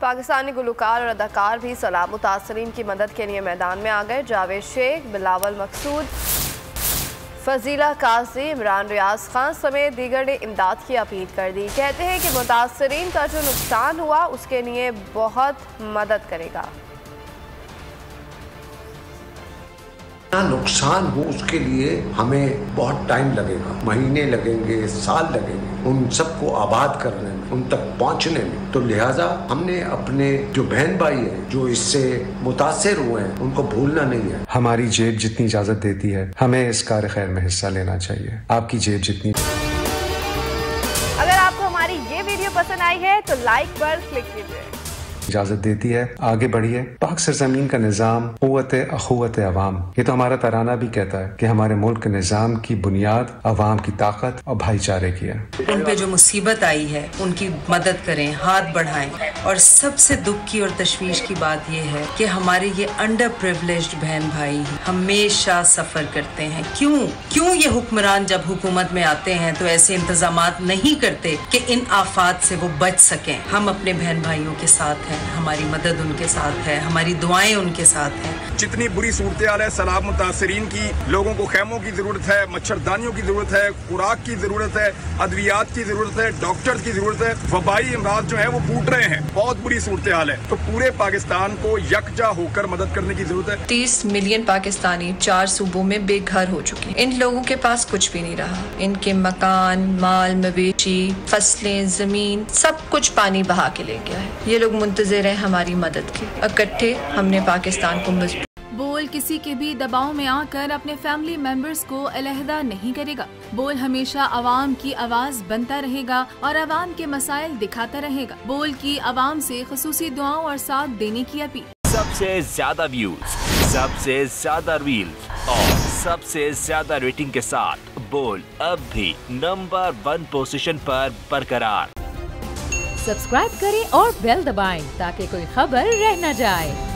पाकिस्तानी गुलकार और अदाकार भी सैलाब मुतासरीन की मदद के लिए मैदान में आ गए। जावेद शेख, बिलावल मकसूद, फजीला काजी, इमरान रियाज खान समेत दीगर ने इमदाद की अपील कर दी। कहते हैं कि मुतासरीन का जो नुकसान हुआ उसके लिए बहुत मदद करेगा। नुकसान हो उसके लिए हमें बहुत टाइम लगेगा, महीने लगेंगे, साल लगेंगे उन सबको आबाद करने में, उन तक पहुंचने में। तो लिहाजा हमने अपने जो बहन भाई हैं जो इससे मुतासिर हुए हैं उनको भूलना नहीं है। हमारी जेब जितनी इजाजत देती है हमें इस कार खैर में हिस्सा लेना चाहिए। आपकी जेब जितनी। अगर आपको हमारी ये वीडियो पसंद आई है तो लाइक पर क्लिक कीजिए। इजाजत देती है आगे बढ़िए। पाक सरजमीन का निज़ाम क़ुव्वत अख़ुव्वत अवाम, ये तो हमारा तराना भी कहता है कि हमारे मुल्क के निज़ाम की बुनियाद अवाम की ताकत और भाईचारे की है। उन पे जो मुसीबत आई है उनकी मदद करें, हाथ बढ़ाएं। और सबसे दुख की और तशवीश की बात यह है कि हमारे ये अंडर प्रिविलेज्ड बहन भाई हमेशा सफ़र करते हैं। क्यों ये हुक्मरान जब हुकूमत में आते हैं तो ऐसे इंतजामात नहीं करते कि इन आफात से वो बच सकें। हम अपने बहन भाइयों के साथ हैं, हमारी मदद उनके साथ है, हमारी दुआएं उनके साथ हैं। जितनी बुरी सूरत हाल है सैलाब मुतासरीन की, लोगों को खैमों की जरूरत है, मच्छरदानियों की जरूरत है, खुराक की जरूरत है, अद्वियात की जरूरत है, डॉक्टर्स की जरूरत है। वबाई अमराज जो है वो फूट रहे हैं, बहुत बुरी सूरत हाल है। तो पूरे पाकिस्तान को यकजा होकर मदद करने की जरूरत है। 30 मिलियन पाकिस्तानी 4 सूबों में बेघर हो चुके हैं। इन लोगों के पास कुछ भी नहीं रहा। इनके मकान, माल मवेशी, फसलें, जमीन सब कुछ पानी बहा के ले गया है। ये लोग मुंतज़िर हैं हमारी मदद की। इकट्ठे हमने पाकिस्तान को मजबूत। बोल किसी के भी दबाव में आकर अपने फैमिली मेंबर्स को अलहदा नहीं करेगा। बोल हमेशा अवाम की आवाज बनता रहेगा और अवाम के मसाइल दिखाता रहेगा। बोल की अवाम से खुसूसी दुआओं और साथ देने की अपील। सबसे ज्यादा व्यूज, सबसे ज्यादा रील्स और सबसे ज्यादा रेटिंग के साथ बोल अब भी नंबर 1 पोजीशन पर बरकरार। सब्सक्राइब करें और बेल दबाएं ताकि कोई खबर रह न जाए।